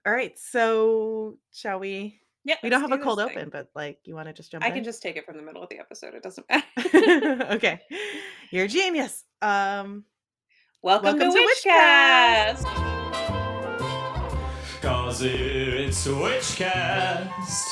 All right. So, shall we? Yeah, We don't let's have a do cold this thing. open, but you want to just jump I can in? just take it from the middle of the episode. It doesn't matter. Okay. You're a genius. Welcome to Welcome to Witchcast. Witchcast. 'Cause it's Witchcast.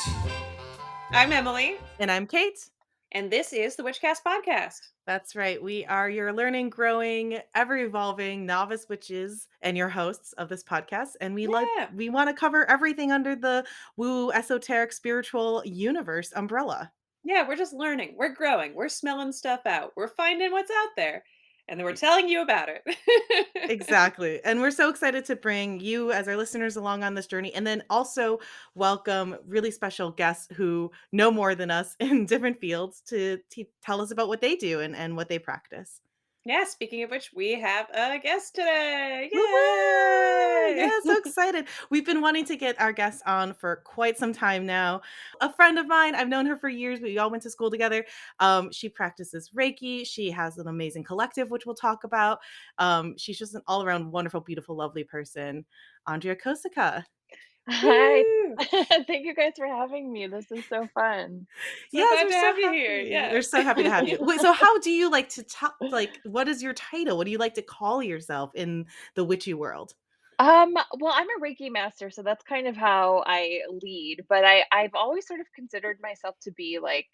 I'm Emily, And I'm Kate. and this is the Witchcast podcast. That's right. We are your learning, growing, ever evolving novice witches and your hosts of this podcast. And Yeah, we want to cover everything under the woo esoteric spiritual universe umbrella. yeah, we're just learning. We're growing. We're smelling stuff out. We're finding what's out there, and then we're telling you about it. Exactly. And we're so excited to bring you as our listeners along on this journey and then also welcome really special guests who know more than us in different fields to tell us about what they do and what they practice. Yeah, speaking of which, we have a guest today. Woo-woo! Yay! Yeah, so excited. We've been wanting to get our guests on for quite some time now. A friend of mine, I've known her for years. We all went to school together. She practices Reiki. She has an amazing collective, which we'll talk about. She's just an all-around wonderful, beautiful, lovely person. Andria Kosika. Hi. Woo! Thank you guys for having me. This is so fun. So Yes, glad we're to so have you here. happy. We're Yes. so happy to have you. Wait, so how do you like to talk? What is your title? What do you like to call yourself in the witchy world? Well, I'm a Reiki master, so that's kind of how I lead, but I've always sort of considered myself to be like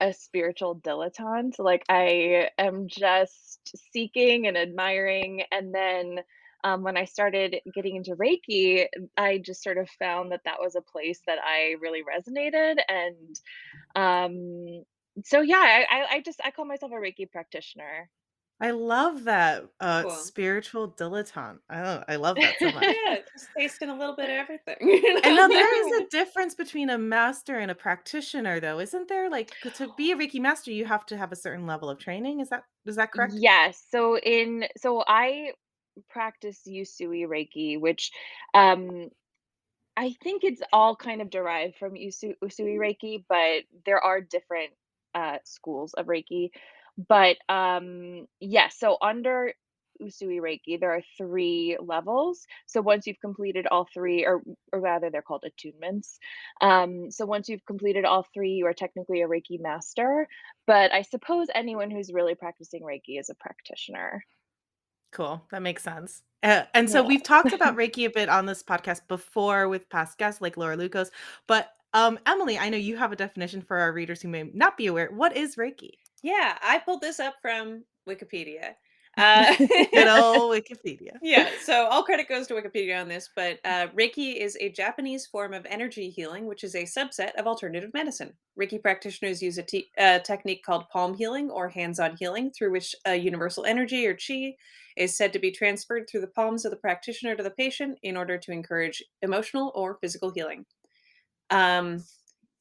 a spiritual dilettante. Like I am just seeking and admiring, and then when I started getting into Reiki, I just sort of found that that was a place that I really resonated, and um so yeah, I call myself a Reiki practitioner. I love that, Cool. spiritual dilettante. Oh, I love that so much. Yeah, just tasting a little bit of everything, And now there is a difference between a master and a practitioner though, isn't there? Like, to be a Reiki master, you have to have a certain level of training, is that correct? Yes. So I practice Usui Reiki, which um I think it's all kind of derived from Usui Reiki, but there are different schools of Reiki. But yes, so under Usui Reiki, there are three levels. So once you've completed all three, or rather, they're called attunements. So once you've completed all three, you are technically a Reiki master. But I suppose anyone who's really practicing Reiki is a practitioner. Cool, that makes sense. And so Yeah. we've talked about Reiki a bit on this podcast before with past guests like Laura Lucas, but, Emily, I know you have a definition for our readers who may not be aware. What is Reiki? Yeah, I pulled this up from Wikipedia. Uh, Good old Wikipedia. yeah, so all credit goes to Wikipedia on this, but Reiki is a Japanese form of energy healing, which is a subset of alternative medicine. Reiki practitioners use a technique called palm healing or hands on healing, through which universal energy or chi is said to be transferred through the palms of the practitioner to the patient in order to encourage emotional or physical healing. Um,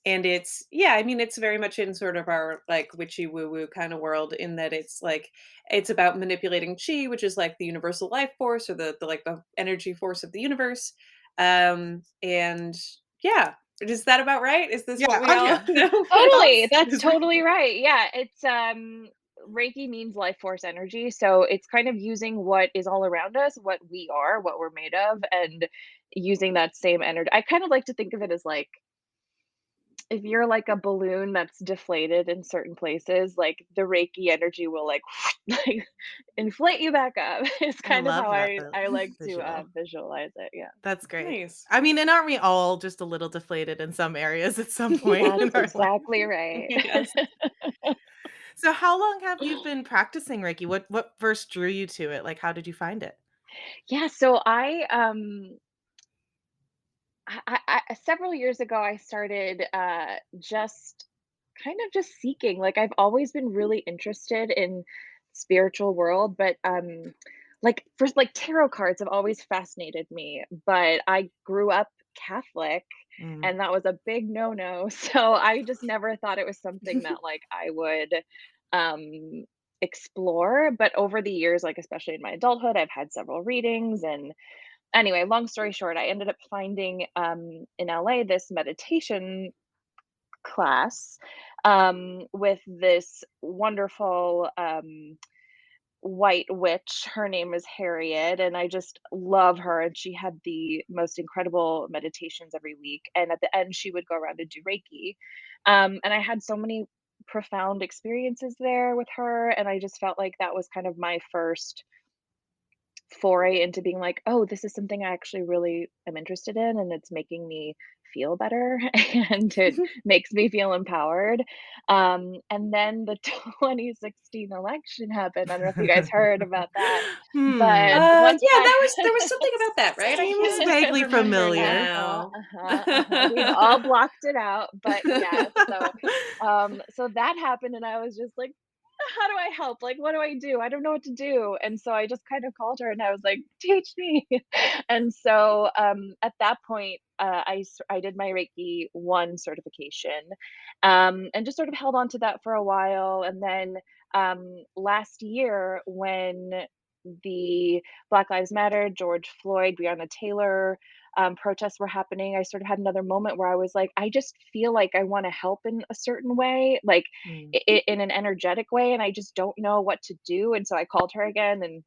and it's yeah, I mean, it's very much in sort of our, like, witchy woo-woo kind of world in that it's, like, it's about manipulating chi, which is, like, the universal life force or the energy force of the universe. And yeah. Is that about right? Is this what Yeah, we all Andrea, know? Totally, thoughts? that's totally right. Yeah, it's Reiki means life force energy, so it's kind of using what is all around us, what we are, what we're made of, and using that same energy. I kind of like to think of it as like if you're like a balloon that's deflated in certain places, like the Reiki energy will like like inflate you back up. It's I kind of love how that I like to visual. visualize it. Yeah. That's great. Nice. I mean, and aren't we all just a little deflated in some areas at some point in That's our life? exactly right. Yes. So how long have you been practicing Reiki? What first drew you to it? Like, how did you find it? Yeah, so several years ago I started just kind of just seeking. Like I've always been really interested in spiritual world, but like first like tarot cards have always fascinated me, but I grew up Catholic Mm. and that was a big no-no. So I just never thought it was something that like I would explore, but over the years, like especially in my adulthood, I've had several readings. And anyway, long story short, I ended up finding in LA this meditation class with this wonderful white witch. Her name is Harriet, and I just love her. And she had the most incredible meditations every week. And at the end, she would go around and do Reiki. And I had so many profound experiences there with her. And I just felt like that was kind of my first foray into being like, "Oh, this is something I actually really am interested in, and it's making me feel better, and it makes me feel empowered." And then the 2016 election happened. I don't know if you guys heard about that, but Hmm. once Yeah, that there was something about that, right? I Seems can't vaguely remember familiar. now. We've all blocked it out, but yes, so that happened, and I was just like, how do I help? Like, what do I do? I don't know what to do. And so I just kind of called her and I was like, teach me. And so at that point, I did my Reiki 1 certification, and just sort of held on to that for a while. And then last year, when the Black Lives Matter, George Floyd, Breonna Taylor protests were happening, I sort of had another moment where I was like, I just feel like I want to help in a certain way, like Mm. in an energetic way, and I just don't know what to do. And so I called her again, and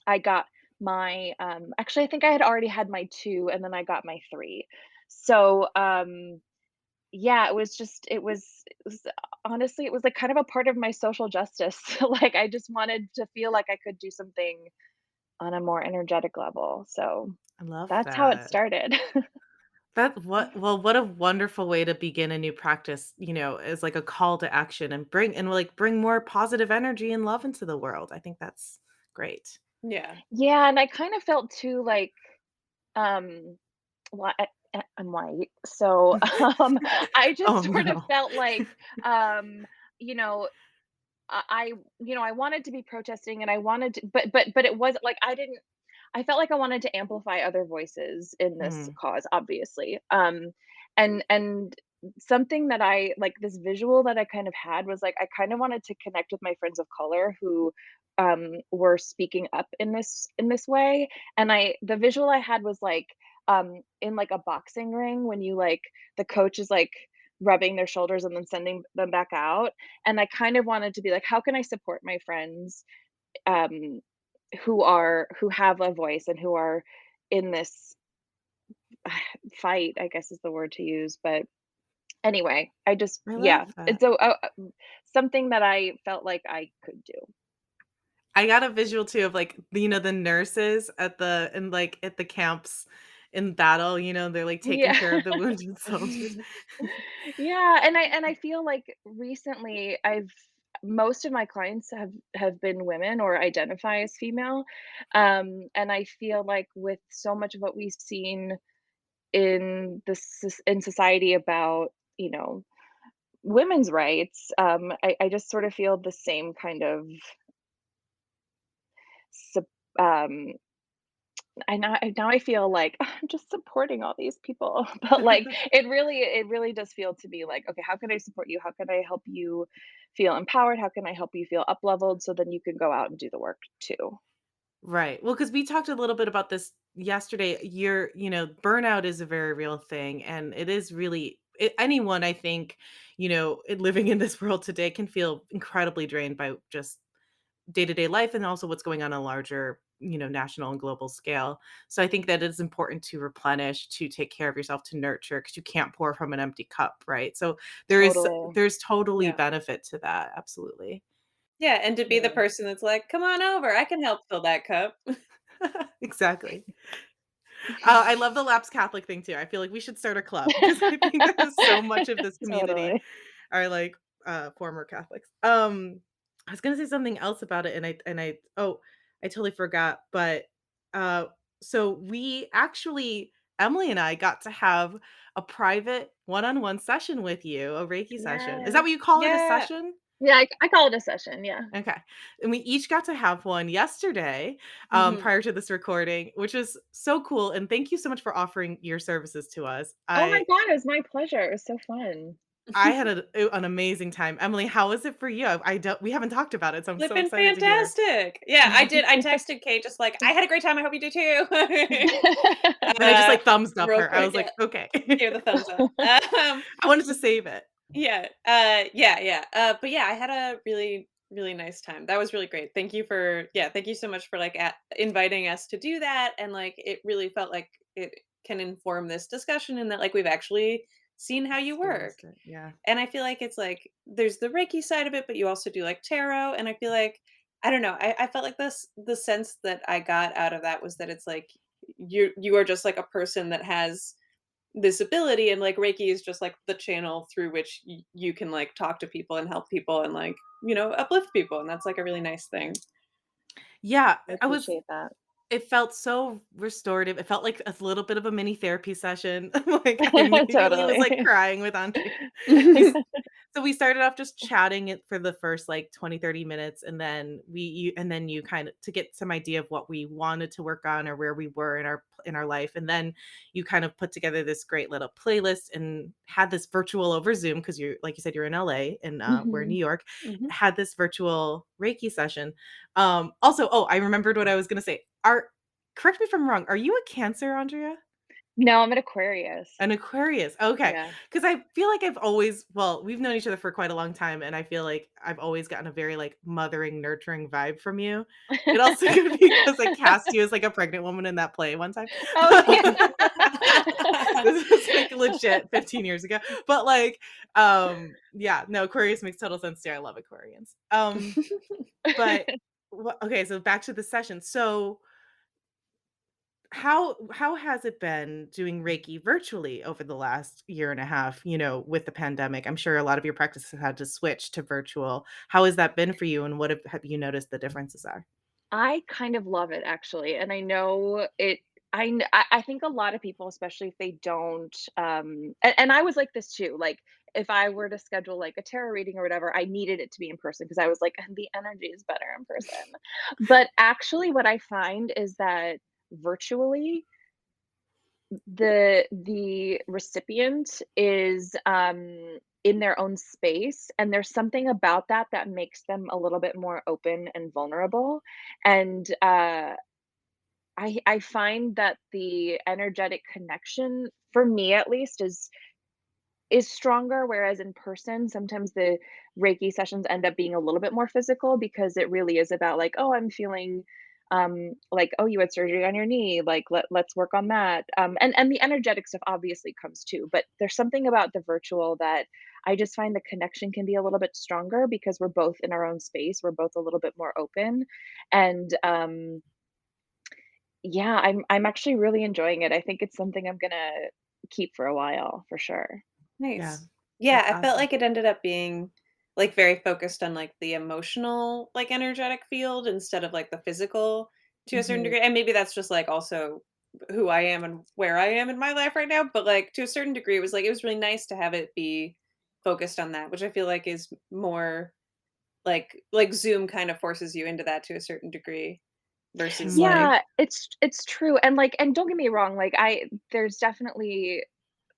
I got my actually I think I had already had my 2, and then I got my 3. So yeah, it was honestly, it was like kind of a part of my social justice. Like I just wanted to feel like I could do something on a more energetic level. So I love that's how it that. started. What a wonderful way to begin a new practice, as like a call to action and bring more positive energy and love into the world. I think that's great. Yeah. Yeah, and I kind of felt too like um well, I'm white, so I just Oh sort of no. felt like um you know I I wanted to be protesting, and I wanted to, but it wasn't like I felt like I wanted to amplify other voices in this Mhm. cause, obviously. And something that I like, this visual that I kind of had was like I kind of wanted to connect with my friends of color who were speaking up in this way. And the visual I had was like in like a boxing ring when you like the coach is like rubbing their shoulders and then sending them back out. And I kind of wanted to be like, how can I support my friends um who have a voice and who are in this fight, I guess is the word to use. But anyway, I just, I love yeah, that. it's something that I felt like I could do. I got a visual too of like, the nurses at the camps in battle, they're like taking Yeah. care of the wounded soldiers. Yeah, and I feel like recently I've most of my clients have been women or identify as female. And I feel like with so much of what we've seen in society about, you know, women's rights, I just sort of feel the same kind of sup- um now I feel like I'm just supporting all these people. But like it really does feel to me like, okay, how can I support you? How can I help you feel empowered? How can I help you feel up leveled so then you can go out and do the work too? Right. Well, because we talked a little bit about this yesterday. Burnout is a very real thing. And it is really, anyone, I think, living in this world today can feel incredibly drained by just day to day life and also what's going on a larger, national and global scale. So I think that it's important to replenish, to take care of yourself, to nurture, because you can't pour from an empty cup. Right. So Totally. there's totally Yeah. benefit to that. Absolutely. Yeah, and to be the Yeah. person that's like, "Come on over, I can help fill that cup." Exactly. I love the lapsed Catholic thing too. I feel like we should start a club because I think that so much of this community Totally. are like former Catholics. I was gonna say something else about it, I totally forgot. But uh, so we actually, Emily and I got to have a private one-on-one session with you, a Reiki session. Is that Yes. what you call it, a Yeah. session? Yeah, I call it a session, yeah. Okay. And we each got to have one yesterday, Mhm. prior to this recording, which is so cool. And thank you so much for offering your services to us. Oh my I god, it was my pleasure. It was so fun. I had an amazing time. Emily, how was it for you? I don't we haven't talked about it, so I'm so Flippin' excited to hear. fantastic. Yeah, I did. I texted Kate just like, "I had a great time, I hope you do too." And I just like thumbs up Real her. I quick, was yeah, like, okay. give the thumbs up. I wanted to save it. Yeah, yeah, yeah, but yeah, I had a really really nice time. That was really great. Thank you for yeah, thank you so much for like inviting us to do that, and like it really felt like it can inform this discussion and that like we've actually seen how you work. Experienced it. Yeah. And I feel like it's like there's the Reiki side of it, but you also do like tarot. And I feel like I don't know. I felt like this the sense that I got out of that was that it's like you are just like a person that has this ability, and like Reiki is just like the channel through which you can like talk to people and help people and like, uplift people. And that's like a really nice thing. Yeah, I I was appreciate that. it felt so restorative. It felt like a little bit of a mini therapy session. Like, I immediately was, like, Totally. crying with Andrea. We s So we started off just chatting it for the first, like, 20, 30 minutes, and then you kinda to get some idea of what we wanted to work on or where we were in our life, and then you kind of put together this great little playlist and had this virtual over Zoom because you're like you said, you're in LA and, we're in New Mhm. York, Mhm. had this virtual Reiki session. Also I remembered what I was gonna say. Are Correct me if I'm wrong, are you a Cancer, Andrea? No, I'm an Aquarius. An Aquarius, okay. Yeah. Because I feel like I've always well, we've known each other for quite a long time, and I feel like I've always gotten a very, like, mothering, nurturing vibe from you. It also could be because I cast you as, like, a pregnant woman in that play one time. Oh, yeah. This was, like, legit 15 years ago, but, like, yeah, no, Aquarius makes total sense too, I love Aquarians. But okay, so back to the session. So how has it been doing Reiki virtually over the last year and a half, with the pandemic? I'm sure a lot of your practices have had to switch to virtual. How has that been for you, and what have you noticed the differences are? I kind of love it actually, and I know it I think a lot of people, especially if they don't, and I was like this too, like, if I were to schedule, like, a tarot reading or whatever, I needed it to be in person because I was like, "The energy is better in person." But actually what I find is that virtually, the recipient is, in their own space, and there's something about that that makes them a little bit more open and vulnerable, and, I find that the energetic connection, for me at least, is stronger, whereas in person, sometimes the Reiki sessions end up being a little bit more physical because it really is about like, "Oh, I'm feeling, like, oh, you had surgery on your knee, like, let's work on that." And the energetic stuff obviously comes too, but there's something about the virtual that I just find the connection can be a little bit stronger because we're both in our own space, we're both a little bit more open, and, yeah, I'm actually really enjoying it. I think it's something I'm gonna keep for a while, for sure. Yeah, Nice. Yeah, that's I felt awesome. like it ended up being like very focused on like the emotional, like energetic field instead of like the physical to a certain Mhm. degree. And maybe that's just like also who I am and where I am in my life right now. But like to a certain degree, it was really nice to have it be focused on that, which I feel like is more like Zoom kind of forces you into that to a certain degree versus Mhm. like Yeah, it's true, and, like, and don't get me wrong, like, there's definitely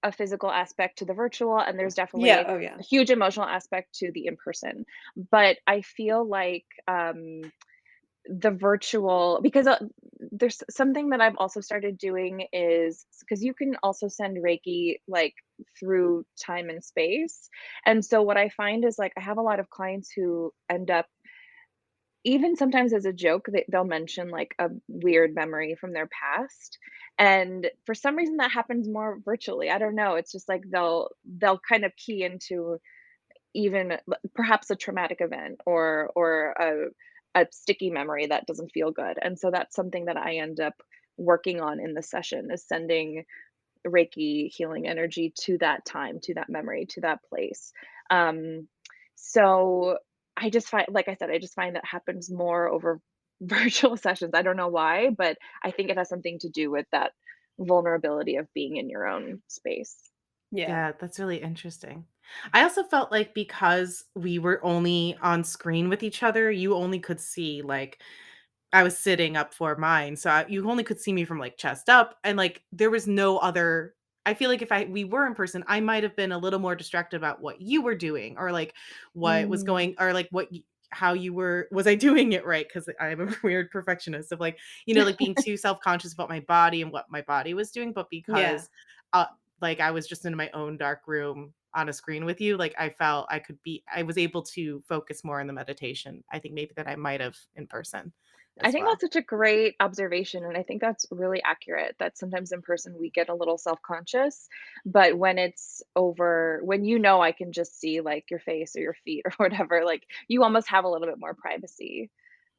a physical aspect to the virtual, and there's yeah, definitely oh yeah. a huge emotional aspect to the in-person, but I feel like, the virtual because, there's something that I've also started doing is because you can also send Reiki, like, through time and space, and so what I find is, like, I have a lot of clients who end up even sometimes as a joke, they'll mention, like, a weird memory from their past, and for some reason, that happens more virtually, I don't know, it's just, like, they'll kind of key into even perhaps a traumatic event or a sticky memory that doesn't feel good, and so that's something that I end up working on in the session is sending Reiki healing energy to that time, to that memory, to that place. Um, so I just find, like I said, I just find that happens more over virtual sessions. I don't know why, but I think it has something to do with that vulnerability of being in your own space. Yeah. Yeah, that's really interesting. I also felt like because we were only on screen with each other, you only could see, like, I was sitting up for mine, so you only could see me from, like, chest up, and, like, there was no other I feel like if we were in person, I might have been a little more distracted about what you were doing or, like, what was Mm. going or, like, how you were was I doing it right? Because I'm a weird perfectionist of, like, like, being too self-conscious about my body and what my body was doing, but Yeah. because, uh, like, I was just in my own dark room on a screen with you, like, I felt I was able to focus more on the meditation, I think maybe than I might have in person I as think that's well. such a great observation, and I think that's really accurate that sometimes in person we get a little self-conscious, but when you know I can just see, like, your face or your feet or whatever, like, you almost have a little bit more privacy.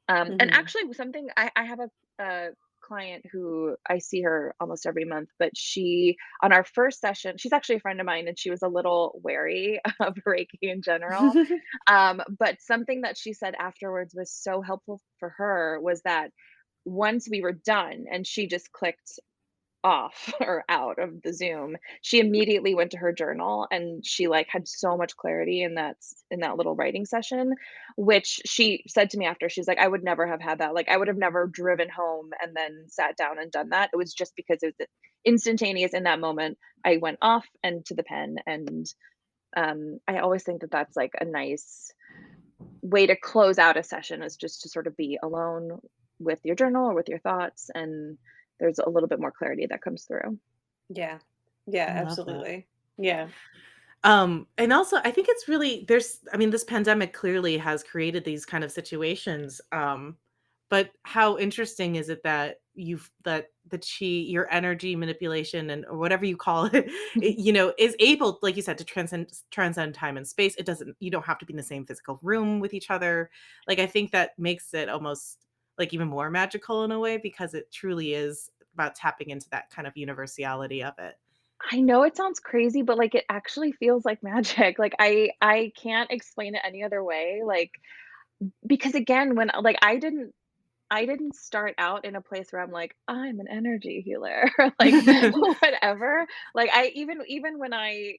And Mhm. actually something I have a client who I see her almost every month, but she on our first session she's actually a friend of mine, and she was a little wary of Reiki in general. But something that she said afterwards was so helpful for her was that once we were done and she just clicked off or out of the Zoom, she immediately went to her journal and she like had so much clarity in that little writing session, which she said to me after, she's like, I would never have had that. Like I would have never driven home and then sat down and done that. It was just because it was instantaneous in that moment. I went off and to the pen and I always think that that's like a nice way to close out a session is just to sort of be alone with your journal or with your thoughts and there's a little bit more clarity that comes through. Yeah. Yeah, I love that. absolutely. Yeah. And also I think it's really I mean, this pandemic clearly has created these kind of situations. But how interesting is it that the chi, your energy manipulation and or whatever you call it, is able, like you said, to transcend time and space. You don't have to be in the same physical room with each other. Like I think that makes it almost like even more magical in a way because it truly is about tapping into that kind of universality of it. I know it sounds crazy, but like it actually feels like magic. Like I can't explain it any other way. Like because again, when like I didn't start out in a place where I'm like, I'm an energy healer or like whatever. Like I even when I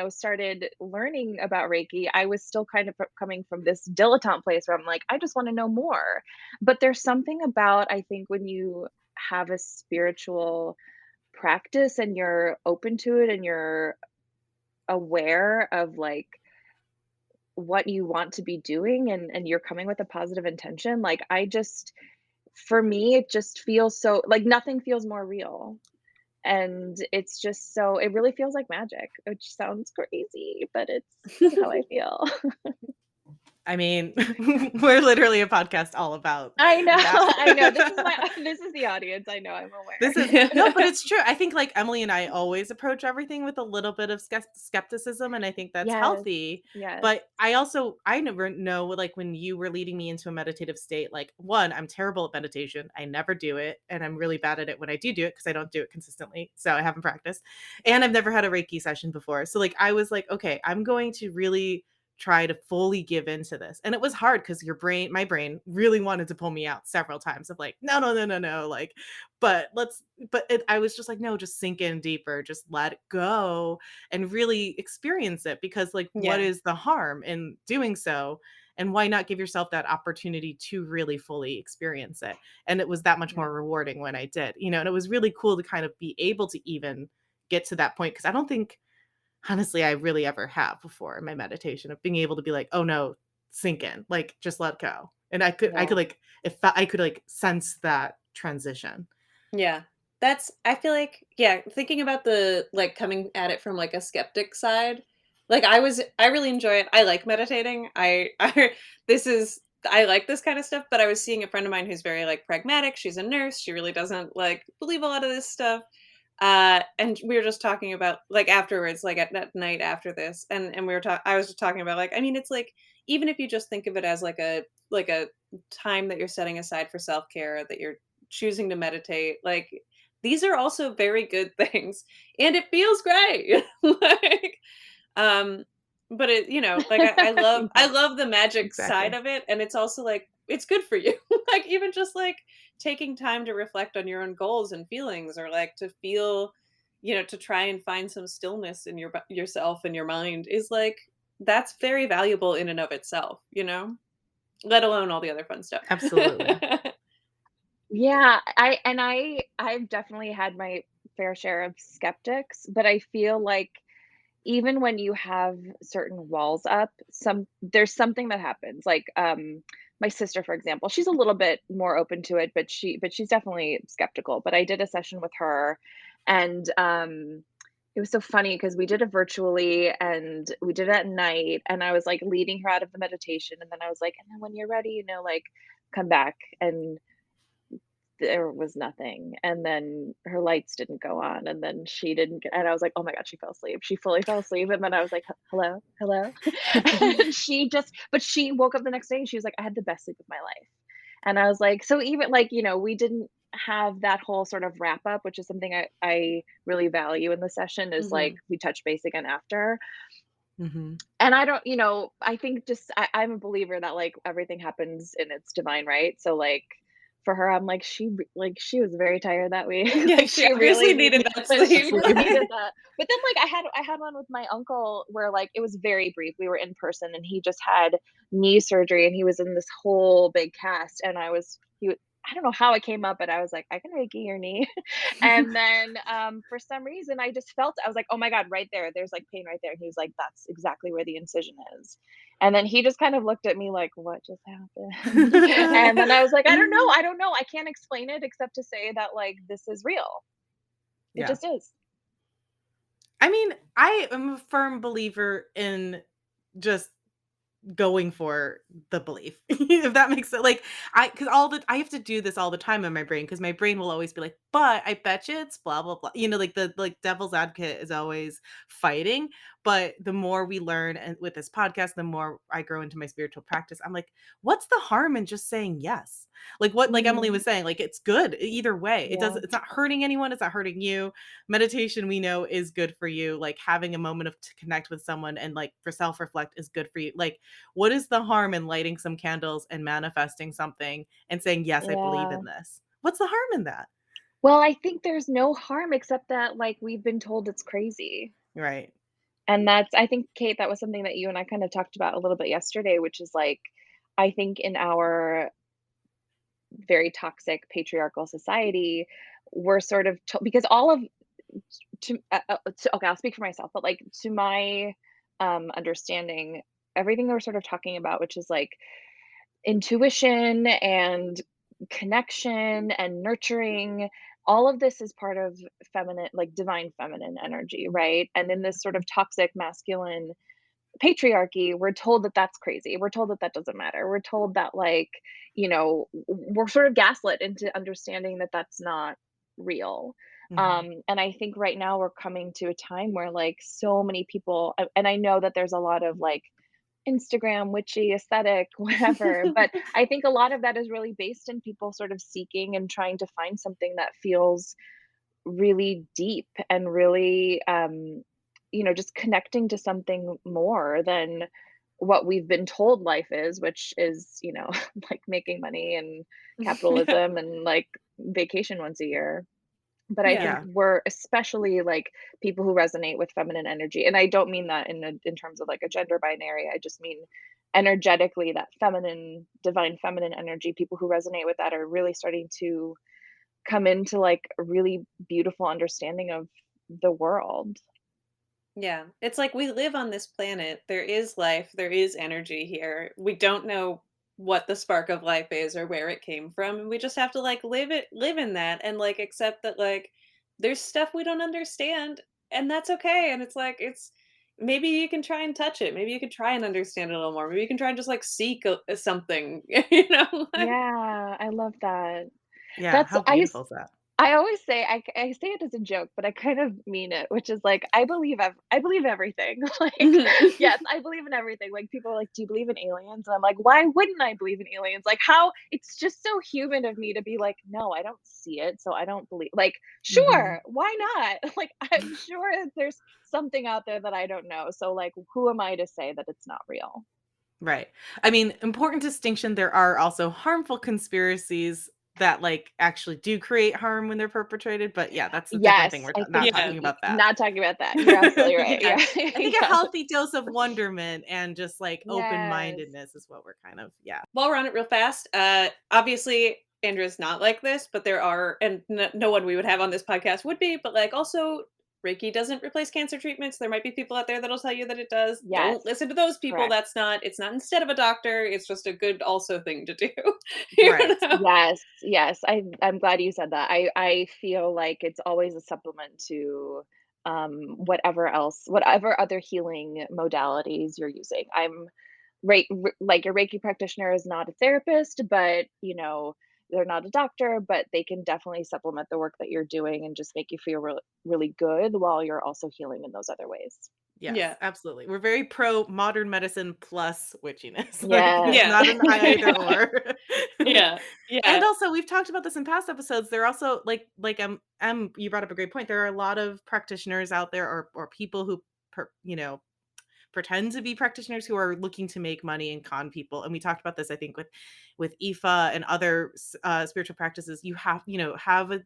started learning about Reiki, I was still kind of coming from this dilettante place where I'm like, I just want to know more. But there's something about, I think, when you have a spiritual practice and you're open to it and you're aware of like what you want to be doing and you're coming with a positive intention, like I just, for me, it just feels so like nothing feels more real. And it's just so it really feels like magic, which sounds crazy, but it's how I feel. I mean, we're literally a podcast all about I know, that. I know. This is my this is the audience. I know, I'm This aware. is no, but it's true. I think, like, Emily and I always approach everything with a little bit of skepticism, and I think that's Yes, healthy, yes. but I never know, like, when you were leading me into a meditative state, like, 1, I'm terrible at meditation, I never do it, and I'm really bad at it when I do it because I don't do it consistently, so I haven't practiced, and I've never had a Reiki session before, so, like, I was like, "Okay, I'm going to really try to fully give into this." And it was hard because my brain really wanted to pull me out several times of like, no, no, no, no, no. Like, I was just like, no, just sink in deeper, just let it go and really experience it because like what Yeah. is the harm in doing so? And why not give yourself that opportunity to really fully experience it? And it was that much Yeah. more rewarding when I did, and it was really cool to kind of be able to even get to that point because I don't think honestly, I really ever have before in my meditation of being able to be like, "Oh, no, sink in, like, just let go." And I could, Yeah. like if I could, like, sense that transition. Yeah. I feel like, yeah, thinking about the like coming at it from like a skeptic side, like I really enjoy it. I like meditating. This is I like this kind of stuff, but I was seeing a friend of mine who's very like pragmatic. She's a nurse. She really doesn't like believe a lot of this stuff. And we were just talking about like afterwards, like at that night after this, and we were talking. I was just talking about like, I mean, it's like even if you just think of it as like a time that you're setting aside for self care, that you're choosing to meditate, like these are also very good things, and it feels great. like, um, but like I Yeah, love the magic side Exactly. of it, and it's also like it's good for you. like even just like taking time to reflect on your own goals and feelings, or like to feel, to try and find some stillness in yourself and your mind is like that's very valuable in and of itself. Let alone all the other fun stuff. Absolutely. yeah, I've definitely had my fair share of skeptics, but I feel like even when you have certain walls up, there's something that happens. Like, my sister, for example, she's a little bit more open to it, but she's definitely skeptical. But I did a session with her, and it it was so funny because we did it virtually and we did it at night, and I was, like, leading her out of the meditation, and then I was like, "And then when you're ready, like, come back," and there was nothing, and then her lights didn't go on, and then she didn't get and I was like, "Oh my god, she fell asleep." She fully fell asleep, and then I was like, Hello? Hello?" And she woke up the next day and she was like, "I had the best sleep of my life." And I was like, so even, like, we didn't have that whole sort of wrap up, which is something I really value in the session is, like, Mhm. we touch base again after. Mhm. And I don't I think just I'm a believer that, like, everything happens in its divine right, so, like, for her, I'm like, she was very tired that week, Yeah, like, she she obviously really needed that she sleep. really needed that. But then, like, I had one with my uncle where, like, it was very brief, we were in person, and he just had knee surgery, and he was in this whole big cast, and I don't know how it came up, but I was like, "I can Reiki your knee." And then, for some reason, I just felt I was like, "Oh my god, right there. There's, like, pain right there." And he was like, "That's exactly where the incision is." And then he just kind of looked at me like, "What just happened?" And then I was like, I don't know. I can't explain it except to say that, like, this is real. It Yeah. just is." I mean, I am a firm believer in just going for the belief, if that makes it like, because I have to do this all the time in my brain because my brain will always be like, but I bet you it's blah blah blah, like the devil's advocate is always fighting. But the more we learn and with this podcast, the more I grow into my spiritual practice, I'm like, what's the harm in just saying yes? Like Emily Mhm. was saying, like, it's good either way. Yeah. It's not hurting anyone, it's not hurting you. Meditation, we know, is good for you. Like having a moment of to connect with someone and like for self-reflect is good for you. Like, what is the harm in lighting some candles and manifesting something and saying, "Yes, I believe Yeah. in this"? What's the harm in that? Well, I think there's no harm except that, like, we've been told it's crazy. Right. And that's I think, Kate, that was something that you and I kind of talked about a little bit yesterday, which is like, I think in our very toxic patriarchal society, we're sort of because all of okay, I'll speak for myself, but like to my understanding, everything that we're sort of talking about, which is like intuition and connection and nurturing, all of this is part of feminine, like divine feminine energy, right? And in this sort of toxic masculine patriarchy, we're told that that's crazy. We're told that that doesn't matter. We're told that, like, we're sort of gaslit into understanding that that's not real. Mhm. And I think right now we're coming to a time where, like, so many people, and I know that there's a lot of like Instagram witchy aesthetic, whatever, but I think a lot of that is really based in people sort of seeking and trying to find something that feels really deep and really, just connecting to something more than what we've been told life is, which is, like making money and Yeah. capitalism and like vacation once a year. But I Yeah. think Yeah. we're especially like people who resonate with feminine energy. And I don't mean that in terms of like a gender binary. I just mean energetically that feminine, divine feminine energy, people who resonate with that are really starting to come into like a really beautiful understanding of the world. Yeah. It's like we live on this planet. There is life, there is energy here. We don't know what the spark of life is or where it came from. And we just have to like live in that and like accept that like there's stuff we don't understand and that's okay. And it's like it's maybe you can try and touch it. Maybe you can try and understand it a little more. Maybe you can try and just like seek something, like Yeah, I love that. Yeah, That's how beautiful is that? I always say I say it as a joke, but I kind of mean it, which is like I believe everything. Like, yes, I believe in everything. Like people are like, "Do you believe in aliens?" And I'm like, "Why wouldn't I believe in aliens?" Like how it's just so human of me to be like, "No, I don't see it, so I don't believe." Like, Mhm. sure, why not? Like I'm sure that there's something out there that I don't know. So like who am I to say that it's not real? Right. I mean, important distinction, there are also harmful conspiracies that, like, actually do create harm when they're perpetrated, but yeah, that's a different thing. Yes, We're I not think yeah. talking about that. not talking about that. You're absolutely right. Yeah. Yeah. I think a Yeah. healthy dose of wonderment and just, like, Yes. open-mindedness is what we're kind of yeah. While we're on it real fast, obviously Andrea's not like this, but there are, and no one we would have on this podcast would be, but like also Reiki doesn't replace cancer treatments. There might be people out there that'll tell you that it does. Yes. Don't listen to those people. Correct. It's not instead of a doctor. It's just a good also thing to do. Right. Know? Yes, yes. I'm glad you said that. I feel like it's always a supplement to whatever other healing modalities you're using. Like a Reiki practitioner is not a therapist, but they're not a doctor, but they can definitely supplement the work that you're doing and just make you feel really, really good while you're also healing in those other ways. Yes, Yeah. absolutely. We're very pro modern medicine plus witchiness. Like, it's Yes. Yeah. not an either or. Yeah. And Yeah. also, we've talked about this in past episodes. There are also you brought up a great point. There are a lot of practitioners out there, or people who, pretend to be practitioners who are looking to make money and con people. And we talked about this, I think, with Ifa and other spiritual practices. You have, have a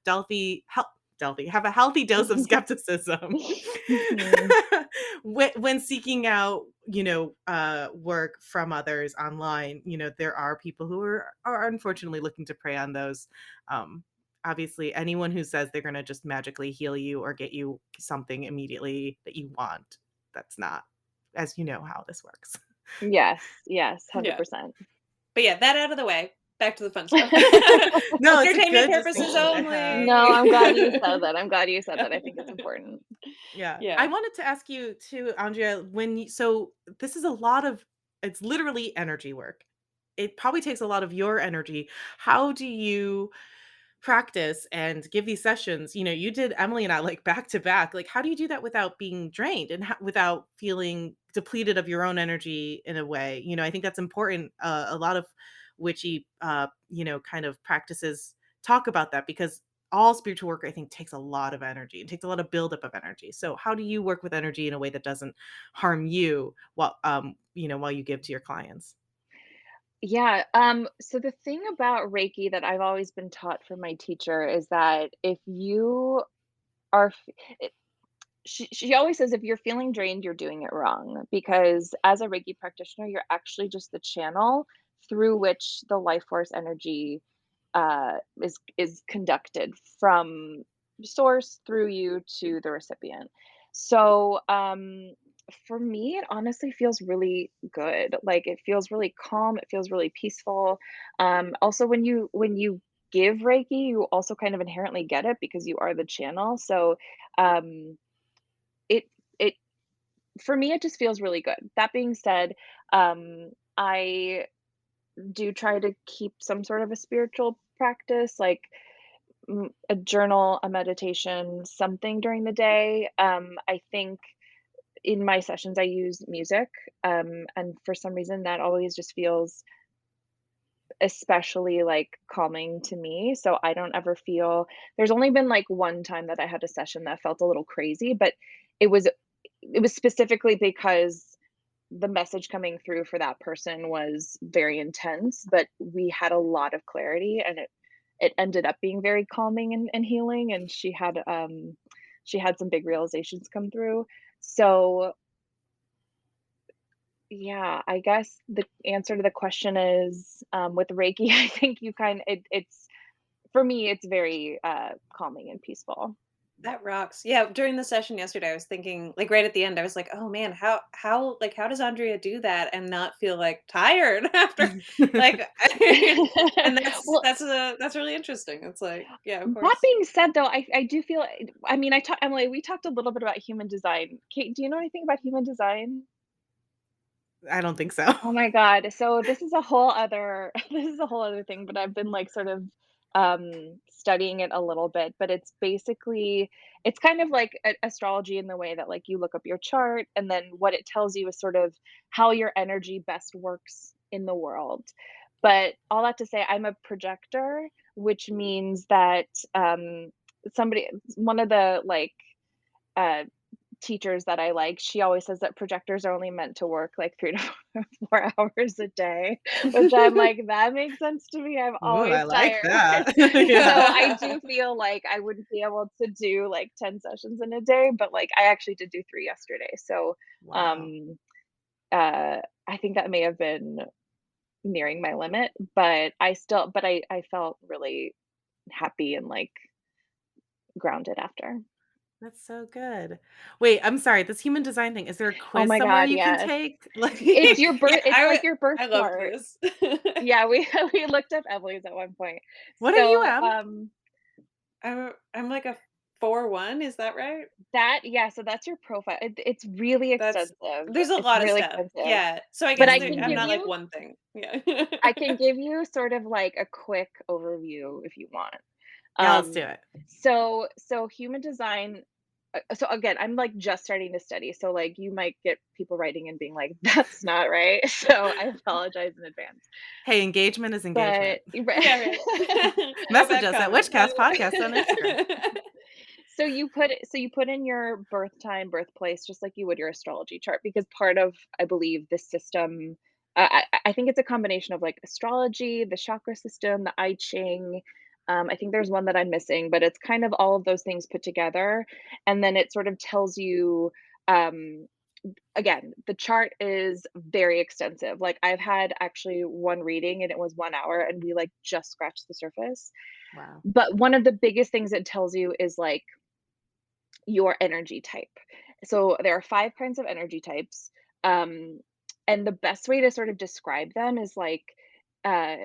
have a healthy dose of skepticism Mhm. when seeking out, work from others online. There are people who are unfortunately looking to prey on those. Um, Obviously, anyone who says they're going to just magically heal you or get you something immediately that you want, that's not, as you know, how this works. Yes, yes, Yeah. 100%. But yeah, that out of the way. Back to the fun stuff. No, it's a Entertainment good purposes distinction to have. No, I'm glad you only. said that. I'm glad you said that. I think it's important. Yeah. I Yeah. wanted to ask you too, Andrea, so this is a lot of, it's literally energy work. It probably takes a lot of your energy. How do you practice and give these sessions? You did Emily and I like back to back. Like, how do you do that without being drained and without feeling depleted of your own energy in a way? I think that's important. A lot of witchy, kind of practices talk about that, because all spiritual work, I think, takes a lot of energy. It takes a lot of buildup of energy. So how do you work with energy in a way that doesn't harm you while you give to your clients? Yeah, so the thing about Reiki that I've always been taught from my teacher is that if you are f she always says, "If you're feeling drained, you're doing it wrong," because as a Reiki practitioner, you're actually just the channel through which the life force energy is conducted from source through you to the recipient. So for me, it honestly feels really good. Like it feels really calm. It feels really peaceful. Also, when you give Reiki, you also kind of inherently get it because you are the channel. So um, it it for me, it just feels really good. That being said, I do try to keep some sort of a spiritual practice, like a journal, a meditation, something during the day. I think in my sessions, I use music. And for some reason, that always just feels especially like calming to me. So I don't ever feel there's only been like one time that I had a session that felt a little crazy, but it was it was specifically because the message coming through for that person was very intense, but we had a lot of clarity and it ended up being very calming and healing, and she had some big realizations come through. So, yeah, I guess the answer to the question is, with Reiki, I think it's for me, it's very, calming and peaceful. That rocks. Yeah, during the session yesterday, I was thinking, like right at the end, I was like, "Oh man, how does Andrea do that and not feel like tired after?" Like, and Well, that's really interesting. It's like, yeah, of that course. being said, though, I do feel I mean, I talked Emily, we talked a little bit about human design. Kate, do you know anything about human design? I don't think so. Oh my god. So this is a whole other this is a whole other thing, but I've been like sort of studying it a little bit, but it's basically it's kind of like astrology in the way that like you look up your chart and then what it tells you is sort of how your energy best works in the world. But all that to say I'm a projector, which means that somebody one of the like uh teachers that I like, she always says that projectors are only meant to work like 3 to 4 hours a day, which I'm like, "That makes sense to me, I'm Ooh, I always like tired." that. So, Yeah. I do feel like I wouldn't be able to do, like, 10 sessions in a day, but, like, I actually did do 3 yesterday, so, Wow. um, I think that may have been nearing my limit, but I felt really happy and, like, grounded after. That's so good. Wait, I'm sorry, this human design thing, is there a Oh quiz my somewhere god, you can yes. take? Like, It's your Yeah, birth it's like your birth I love chart. this. Yeah, we we looked up Emily's at one point. what are you, So, Em? I'm like a 4-1, is that right? That yeah, so that's your profile. It's really That's extensive. there's a It's lot of really stuff. expensive. Yeah. So I But guess I'm not like one thing. Yeah. I can give you sort of like a quick overview if you want. Yeah, let's do Um, it. so human design. So again, I'm like just starting to study, so like you might get people writing and being like, "That's not right." So I apologize in advance. Hey, engagement is But engagement. Yeah, right. No Message bad us at comments. Witchcast Podcast on Instagram. so you put in your birth time, birthplace, just like you would your astrology chart, because part of, I believe, this system, I think it's a combination of like astrology, the chakra system, the I Ching. I think there's one that I'm missing, but it's kind of all of those things put together, and then it sort of tells you. Um, Again, the chart is very extensive. Like I've had actually one reading, and it was 1 hour, and we like just scratched the surface. Wow. But one of the biggest things it tells you is like your energy type. So there are 5 kinds of energy types, um, and the best way to sort of describe them is like, uh,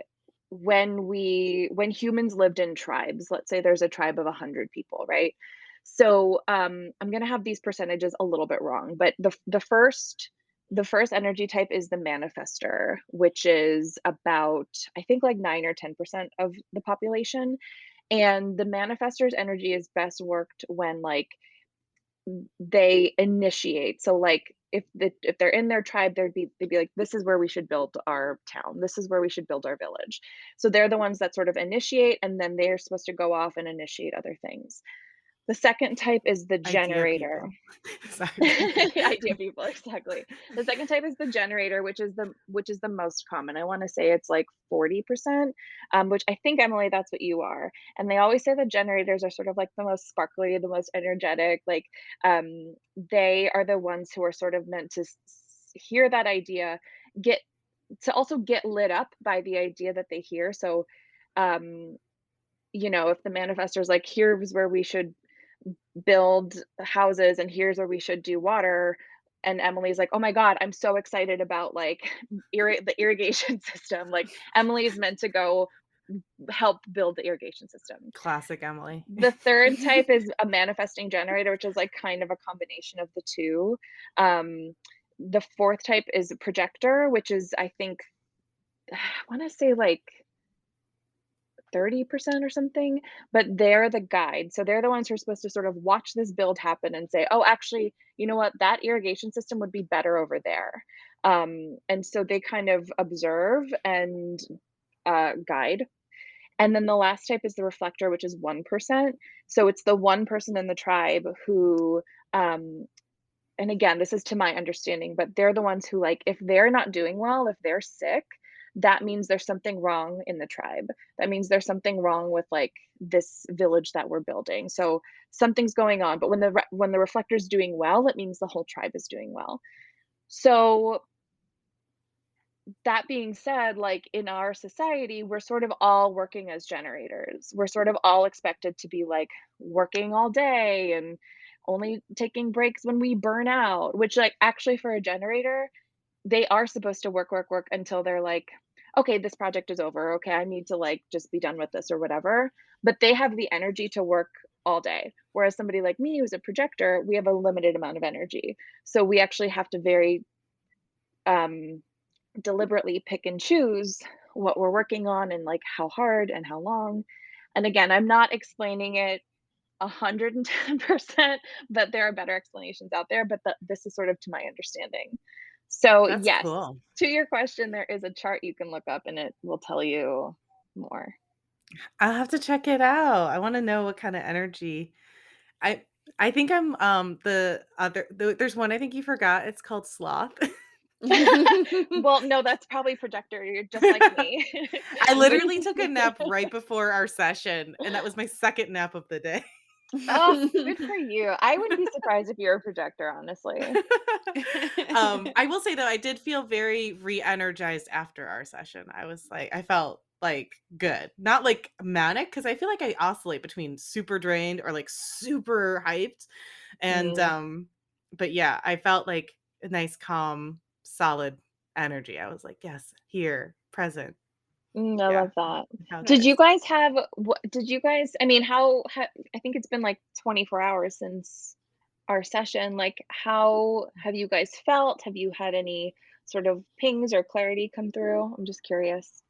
when humans lived in tribes, let's say there's a tribe of 100 people, right? So, I'm gonna have these percentages a little bit wrong, but the first energy type is the manifester, which is about, I think, like 9 or 10% of the population, and the manifestor's energy is best worked when, like, they initiate. So, like, if they're in their tribe, they'd be like, "This is where we should build our town. This is where we should build our village." So they're the ones that sort of initiate, and then they're supposed to go off and initiate other things. The second type is the Idea generator. people. Sorry. Idea people, exactly. The second type is the generator, which is the most common. I want to say it's like 40%, which I think, Emily, that's what you are. And they always say that generators are sort of like the most sparkly, the most energetic. Like, they are the ones who are sort of meant to hear that idea, get to also get lit up by the idea that they hear. So, um, if the manifestor is like, here's where we should build houses and here's where we should do water, and Emily's like, "Oh my god, I'm so excited about like the irrigation system." Like Emily is meant to go help build the irrigation system. Classic Emily. The third type is a manifesting generator, which is like kind of a combination of the two. Um, the fourth type is a projector, which is, I think, I want to say like 30% or something, but they're the guide. So they're the ones who are supposed to sort of watch this build happen and say, "Oh, actually, you know what? That irrigation system would be better over there." And so they kind of observe and guide. And then the last type is the reflector, which is 1%. So it's the one person in the tribe who, um, and again, this is to my understanding, but they're the ones who, like, if they're not doing well, if they're sick, that means there's something wrong in the tribe. That means there's something wrong with like this village that we're building. So something's going on. But when the reflector's doing well, it means the whole tribe is doing well. So that being said, like in our society, we're sort of all working as generators. We're sort of all expected to be like working all day and only taking breaks when we burn out, which, like, actually for a generator, they are supposed to work, work, work until they're like, okay, this project is over. Okay, I need to like just be done with this or whatever. But they have the energy to work all day. Whereas somebody like me who's a projector, we have a limited amount of energy. So we actually have to very um deliberately pick and choose what we're working on and like how hard and how long. And again, I'm not explaining it 110%, but there are better explanations out there. But this is sort of to my understanding. So, That's yes, cool. to your question, there is a chart you can look up and it will tell you more. I'll have to check it out. I wanna know what kinda energy I I think I'm, there's one I think you forgot, it's called sloth. Well, no, that's probably projector. You're just like me. I Which, literally took a nap right before our session, and that was my second nap of the day. oh, good for you. I wouldn't be surprised if you're a projector, honestly. I will say though, I did feel very re-energized after our session. I felt like good, not like manic, because I feel like I oscillate between super drained or like super hyped, and Mm. but yeah, I felt like a nice, calm, solid energy. I was like, yes, here, present. I Yeah, love that. how that Did you is. guys have what did you guys I mean, how I think it's been, like, 24 hours since our session, like, how have you guys felt? Have you had any sort of pings or clarity come through? I'm just curious.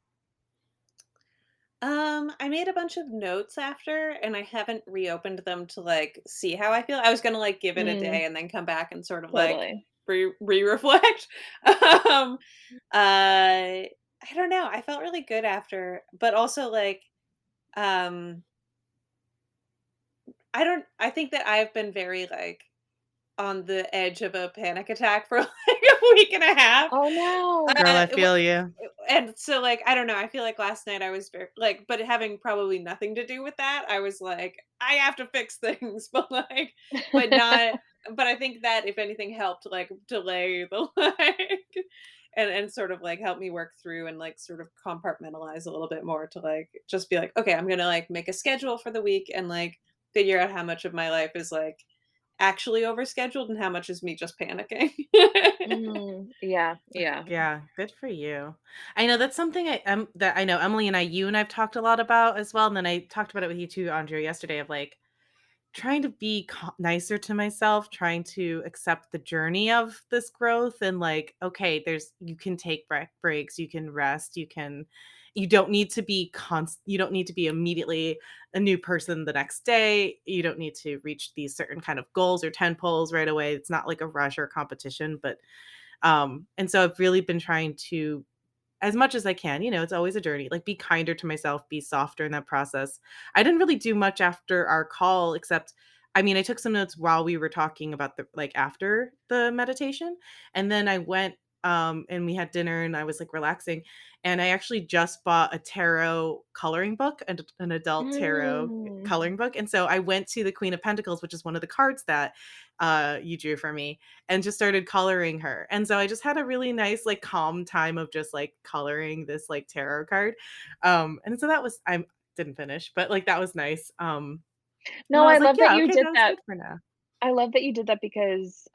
I made a bunch of notes after, and I haven't reopened them to like see how I feel. I was gonna like give it a Mm, day and then come back and sort of like totally. reflect. um, I don't know. I felt really good after, but also like, um, I don't. I think that I've been very like on the edge of a panic attack for like a week and a half. Oh, no. Girl, I It wa feel you. and so, like, I don't know, I feel like last night I was very like but having probably nothing to do with that, I was like, "I have to fix things," but, like but not but I think that if anything helped, like, delay the, like and sort of, like, help me work through and, like, sort of compartmentalize a little bit more to, like, just be like, "Okay, I'm gonna, like, make a schedule for the week and, like, figure out how much of my life is, like, actually overscheduled and how much is me just panicking." Yeah, yeah. Yeah, good for you. I know that's something that I know Emily and you and I've talked a lot about as well. And then I talked about it with you too, Andrea, yesterday of like trying to be nicer to myself, trying to accept the journey of this growth and like, okay, you can take breaks, you can rest, you don't need to be you don't need to be immediately a new person the next day. You don't need to reach these certain kind of goals or 10 poles right away. It's not like a rush or a competition, but and so I've really been trying to, as much as I can, it's always a journey, like be kinder to myself, be softer in that process. I didn't really do much after our call, except, I mean, I took some notes while we were talking about the, like after the meditation. And then I went, and we had dinner and I was like relaxing. And I actually just bought a tarot coloring book and an adult tarot Mm. coloring book. And so I went to the Queen of Pentacles, which is one of the cards that you drew for me, and just started coloring her. And so I just had a really nice, like, calm time of just like coloring this like tarot card. And so that was, I didn't finish, but like that was nice. And No, I I was like, love that yeah, you okay, did that was that. good for now. I love that you did that because,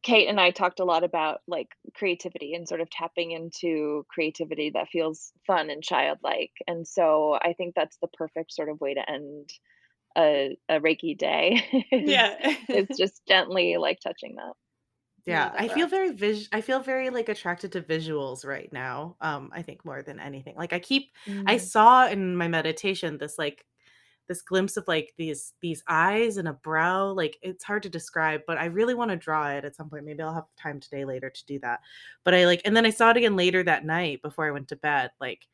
Kate and I talked a lot about, like, creativity and sort of tapping into creativity that feels fun and childlike, and so I think that's the perfect sort of way to end a Reiki day Yeah. is just gently, like, touching that. No, Yeah, that rocks. I feel very like attracted to visuals right now. I think more than anything. Like I Mm. saw in my meditation this like this glimpse of like these eyes and a brow. Like it's hard to describe, but I really want to draw it at some point. Maybe I'll have time today later to do that. But I like, and then I saw it again later that night before I went to bed, like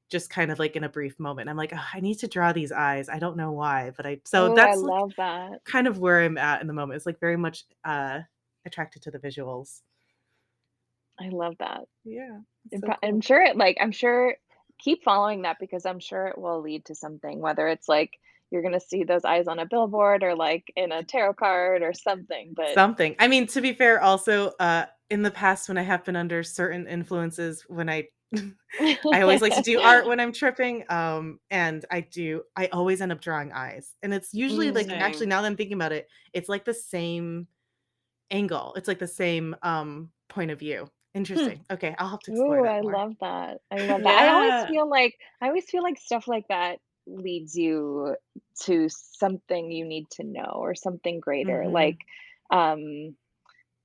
just kind of like in a brief moment. I'm like, "Ugh, I need to draw these eyes. I don't know why, but so Oh, I that's like love that. kind of where I'm at in the moment. It's like very much attracted to the visuals. I love that. Yeah, it's And so I'm cool. sure I'm sure keep following that because I'm sure it will lead to something, whether it's, like, you're gonna see those eyes on a billboard or, like, in a tarot card or something, but Something. I mean, to be fair, also, in the past when I have been under certain influences, when I I always like to do art when I'm tripping, and I always end up drawing eyes, and it's usually like Mm. actually Same. now that I'm thinking about it, it's like the same angle. It's like the same, point of view. Hmm. Interesting. Okay, I'll have to explore Ooh, that I more. love that. I love that. Yeah. I always feel like stuff like that leads you to something you need to know or something greater. Like, Mhm. um,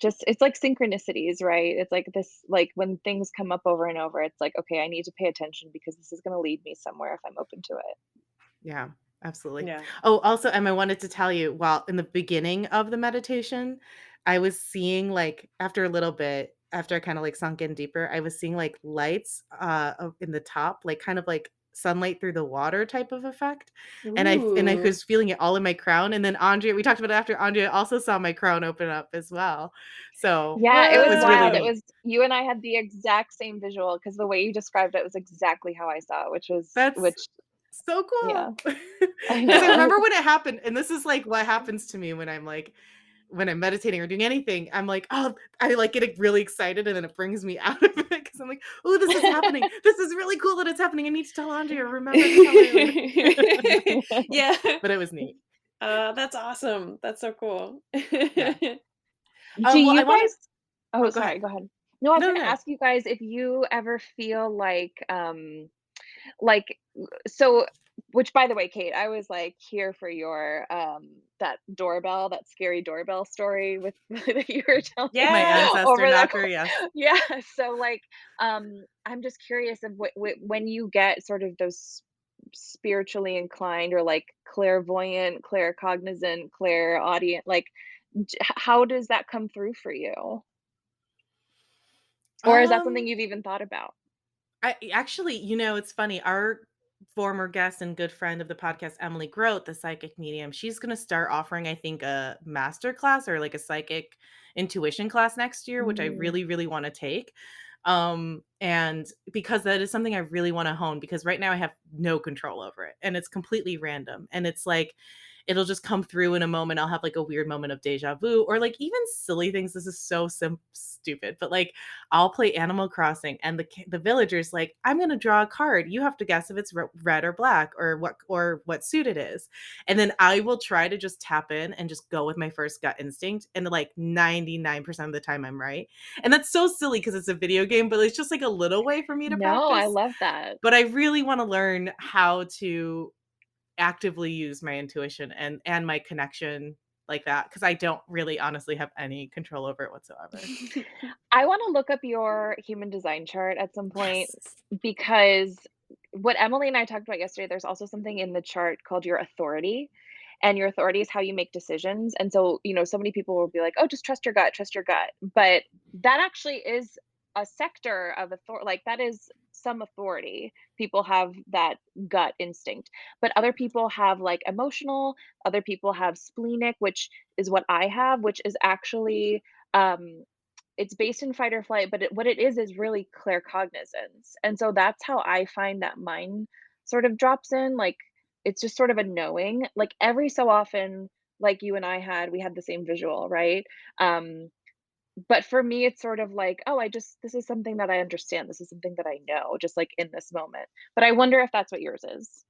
just it's like synchronicities, right? It's like this, like when things come up over and over, it's like, okay, I need to pay attention because this is going to lead me somewhere if I'm open to it. Yeah, absolutely. Yeah. Oh, also, Em, I wanted to tell you, while in the beginning of the meditation, I was seeing like after a little bit, after I kind of like sunk in deeper, I was seeing like lights in the top, like kind of like sunlight through the water type of effect. And I Ooh. was feeling it all in my crown. And then Andrea, we talked about it after Andrea also saw my crown open up as well. So Yeah, it it was was really wild. It Whoa. neat. was you and I had the exact same visual because the way you described it was exactly how I saw it, That's which so yeah, cool. I Because I know. remember when it happened, and this is like what happens to me when I'm like when I'm meditating or doing anything, I'm like, oh, I like get really excited and then it brings me out of it because I'm like, oh, this is happening. This is really cool that it's happening. I need to tell Andrea, remember to tell her. Yeah. But it was neat. That's awesome. That's so cool. Yeah. Do Well, I you want to, guys Oh, oh, go ahead. sorry, go ahead. No, I was No, gonna no. ask you guys if you ever feel like, so which by the way, Kate, I was, like, here for your, that doorbell, that scary doorbell story with that you were telling My Yeah. ancestor over that knocker, yes. yeah, so, like, I'm just curious of when you get sort of those spiritually inclined or, like, clairvoyant, claircognizant, clairaudient, like, how does that come through for you? Or is that something Um, you've even thought about? I actually, it's funny. Our former guest and good friend of the podcast, Emily Grote, the psychic medium, she's going to start offering, I think, a master class or like a psychic intuition class next year, which I Mm. really, really want to take. And because that is something I really want to hone because right now I have no control over it and it's completely random. And it's like, it'll just come through in a moment. I'll have like a weird moment of deja vu or like even silly things. This is so stupid, but like I'll play Animal Crossing and the villager's like, "I'm gonna draw a card. You have to guess if it's red or black or what suit it is." And then I will try to just tap in and just go with my first gut instinct, and like 99% of the time I'm right. And that's so silly because it's a video game, but it's just like a little way for me to No, I practice. love that. But I really wanna learn how to actively use my intuition and my connection like that because I don't really honestly have any control over it whatsoever. I wanna look up your human design chart at some point Yes. because what Emily and I talked about yesterday, there's also something in the chart called your authority, and your authority is how you make decisions, and so, so many people will be like, "Oh, just trust your gut," but that actually is a sector of authority. Like, that is some authority. People have that gut instinct, but other people have, like, emotional, other people have splenic, which is what I have, which is actually, um it's based in fight or flight, but what it is really claircognizance, and so that's how I find that mine sort of drops in, like, it's just sort of a knowing, like, every so often, like you and I had, we had the same visual, right? Um, but for me, it's sort of like, "Oh, this is something that I understand, this is something that I know, just, like, in this moment." But I wonder if that's what yours is.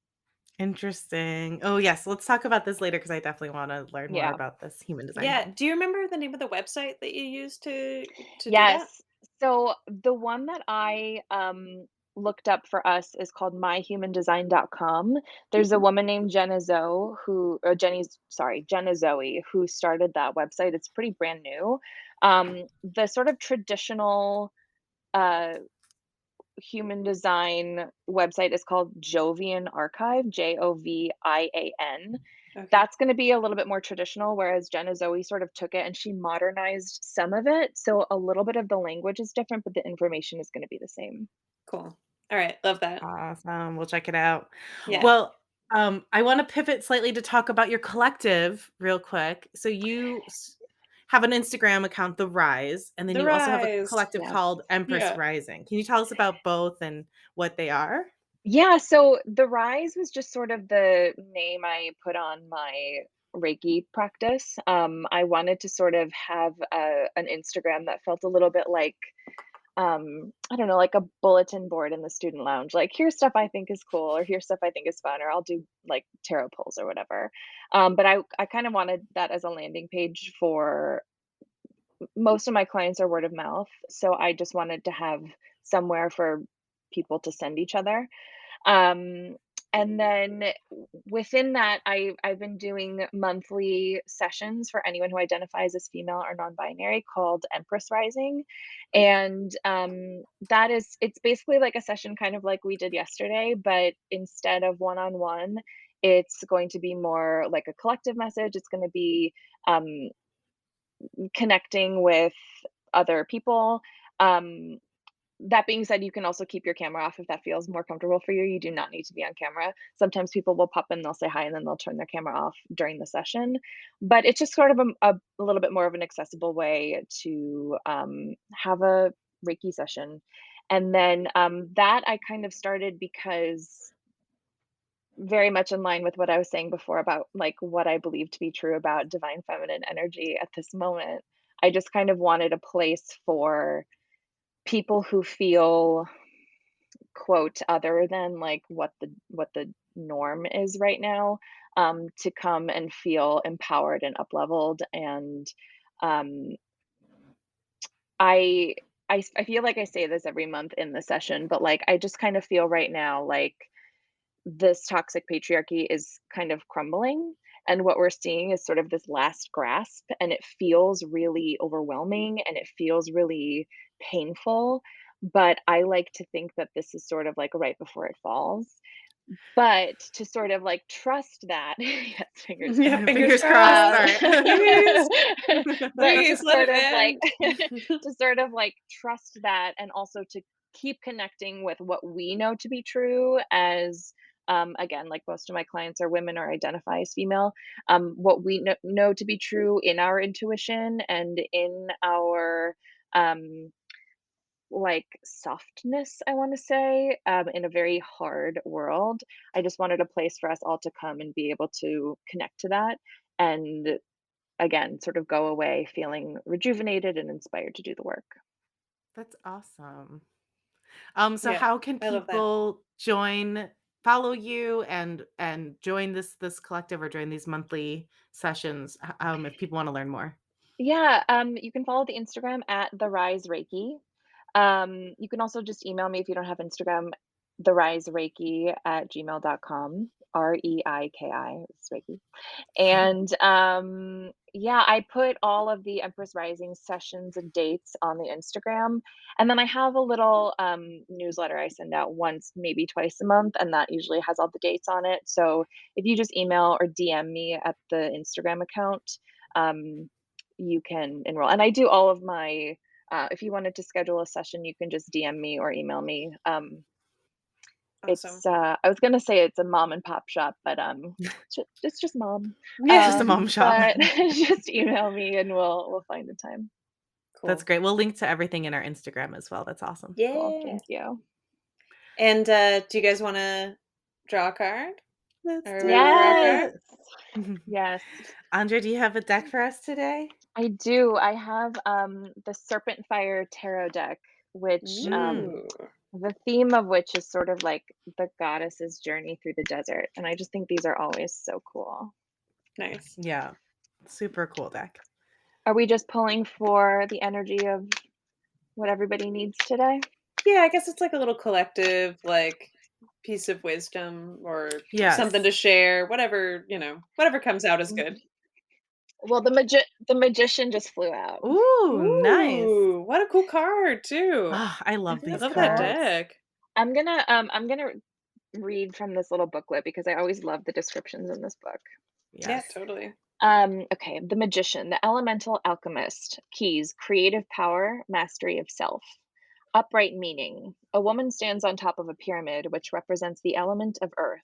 Interesting. Oh, yes, let's talk about this later because I definitely wanna learn more Yeah. about this human design Yeah. thing. Do you remember the name of the website that you used to do that? Yes. So the one that I looked up for us is called myhumandesign.com. There's a woman named Jenna Zoe Jenna Zoe, who started that website. It's pretty brand new. The sort of traditional uh, human design website is called Jovian Archive, Jovian. Okay. That's gonna be a little bit more traditional, whereas Jenna Zoe sort of took it and she modernized some of it, so a little bit of the language is different, but the information is gonna be the same. Cool. All right. Love that. Awesome, we'll check it out. Yeah. Well, I wanna pivot slightly to talk about your collective real quick. So you have an Instagram account, The Rise, and then The you also have a Rise. collective Yes. called Empress Yeah. Rising. Can you tell us about both and what they are? Yeah, so The Rise was just sort of the name I put on my Reiki practice. I wanted to sort of have an Instagram that felt a little bit like I don't know, like a bulletin board in the student lounge. Like, here's stuff I think is cool, or here's stuff I think is fun, or I'll do like tarot pulls or whatever. But I kind of wanted that as a landing page for most of my clients are word of mouth. So I just wanted to have somewhere for people to send each other. Um, and then within that, I've been doing monthly sessions for anyone who identifies as female or non-binary called Empress Rising, and that is it's basically like a session kind of like we did yesterday, but instead of one-on-one, it's going to be more like a collective message. It's going to be um, connecting with other people. Um, that being said, you can also keep your camera off if that feels more comfortable for you. You do not need to be on camera. Sometimes people will pop in, they'll say hi, and then they'll turn their camera off during the session. But it's just sort of a little bit more of an accessible way to have a Reiki session. And then that I kind of started because very much in line with what I was saying before about like what I believe to be true about divine feminine energy at this moment. I just kind of wanted a place for people who feel quote other than like what the norm is right now, to come and feel empowered and up leveled, and um, I I feel like I say this every month in the session, but, like, I just kind of feel right now like this toxic patriarchy is kind of crumbling, and what we're seeing is sort of this last grasp, and it feels really overwhelming, and it feels really painful, but I like to think that this is sort of, like, right before it falls. But to sort of, like, trust that yes, fingers Yeah, crossed. fingers Fingers crossed. crossed. All Um, right. Please, but to please let sort it of, like end. to sort of, like, trust that, and also to keep connecting with what we know to be true as, again, like, most of my clients are women or identify as female, what we know to be true in our intuition and in our, um like, softness, I wanna say, in a very hard world. I just wanted a place for us all to come and be able to connect to that, and again, sort of go away feeling rejuvenated and inspired to do the work. That's awesome. So Yeah, how can I love that. people follow you and join this collective or join these monthly sessions, if people want to learn more? Yeah, you can follow the Instagram at The Rise Reiki. You can also just email me if you don't have Instagram, therisereiki@gmail.com. Reiki, it's Reiki. And, yeah, I put all of the Empress Rising sessions and dates on the Instagram, and then I have a little, newsletter I send out once, maybe twice a month, and that usually has all the dates on it, so if you just email or DM me at the Instagram account, um, you can enroll, and I do all of my if you wanted to schedule a session, you can just DM me or email me, Awesome. I was gonna say it's a mom and pop shop, but, it's just mom. Yeah, Just a mom shop. But just email me and we'll find a time. That's cool. great. We'll link to everything in our Instagram as well. That's awesome. Cool, Yeah. thank you. And, do you guys wanna draw a card? Let's Are we do ready to draw a card? Yes, it. yes, Andrea, do you have a deck for us today? I do. I have, the Serpent Fire tarot deck, which, Mm, Ooh, the theme of which is sort of like the goddess's journey through the desert, and I just think these are always so cool. nice. yeah. Super cool deck. Are we just pulling for the energy of what everybody needs today? Yeah, I guess it's like a little collective, like, piece of wisdom or something Yes. to share, whatever, whatever comes out is good. Well, the magician just flew out. Ooh, nice. Ooh, what a cool card too. Ah, I love Isn't I it these love that cool? cards. deck. I'm gonna read from this little booklet because I always love the descriptions in this book. Yeah, Yes. totally. Okay, the magician, the elemental alchemist, keys, creative power, mastery of self. Upright meaning. A woman stands on top of a pyramid, which represents the element of earth.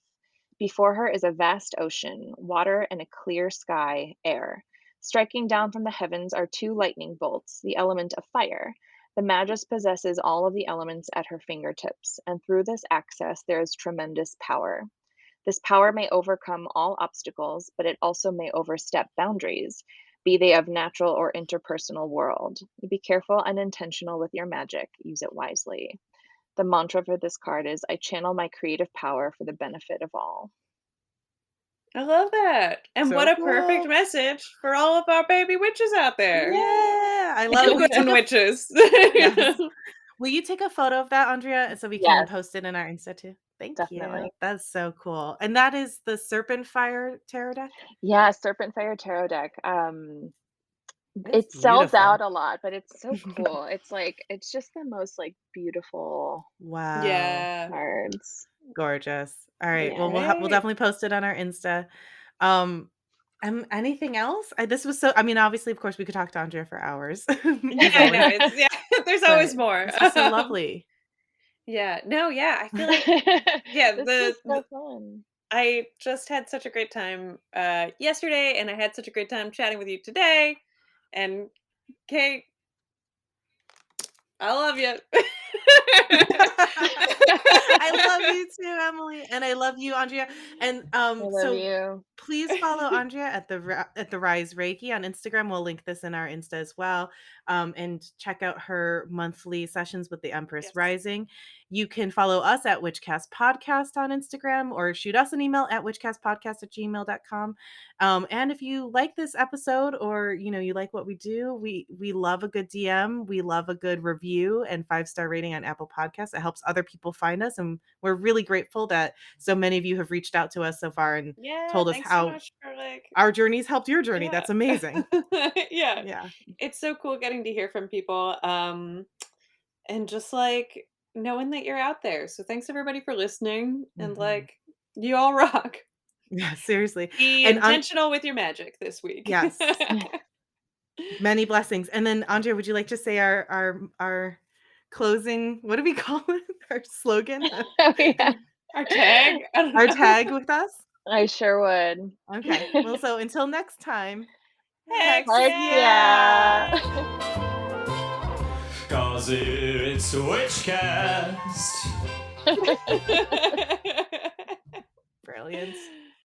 Before her is a vast ocean, water, and a clear sky, air. Striking down from the heavens are two lightning bolts, the element of fire. The magus possesses all of the elements at her fingertips, and through this access there is tremendous power. This power may overcome all obstacles, but it also may overstep boundaries, be they of natural or interpersonal world. Be careful and intentional with your magic. Use it wisely. The mantra for this card is I channel my creative power for the benefit of all. I love that. And what So a perfect cool. message for all of our baby witches out there. Yeah. I love will you Pilgrims take and a witches. yes. Will you take a photo of that, Andrea, so we can Yes, post it in our Insta too? Thank you. definitely. That's so cool. And that is the Serpent Fire tarot deck? Yeah, Serpent Fire Tarot deck. It's It sells beautiful. out a lot, but it's so cool. It's just the most like beautiful Wow. Yeah. cards. Gorgeous. All right. Well, Yeah. we'll Right? definitely post it on our Insta. Um, anything else? This was so. I mean, obviously, of course, we could talk to Andrea for hours, Yeah, as I always. know. It's yeah, there's But always more. this was so lovely. Yeah. No, yeah. I feel like yeah, This was so fun. I just had such a great time yesterday and I had such a great time chatting with you today. And Kate, I love you. I love you too, Emily, and I love you, Andrea. And I love so you. please follow Andrea at the Rise Reiki on Instagram. We'll link this in our Insta as well. And check out her monthly sessions with the Empress Yes. Rising. You can follow us at Witchcast Podcast on Instagram or shoot us an email at witchcastpodcast@gmail.com. And if you like this episode or you like what we do, we love a good DM. We love a good review and 5-star rating on Apple Podcasts. It helps other people find us. And we're really grateful that so many of you have reached out to us so far and Yeah, told us thanks so how much for like our journeys helped your journey. yeah. That's amazing. Yeah. Yeah. It's so cool getting to hear from people. And just like knowing that you're out there. So thanks everybody for listening and Mhm. like you all rock. Yeah, seriously. Be And intentional with your magic this week. yes, many blessings. And then Andrea, would you like to say our closing, what do we call it? Our slogan? Oh, yeah. Our tag? I don't Our know. tag with us? I sure would. Okay. Well, so until next time, Heck heck Heck yeah. yeah. Cause it's Witchcast. brilliant.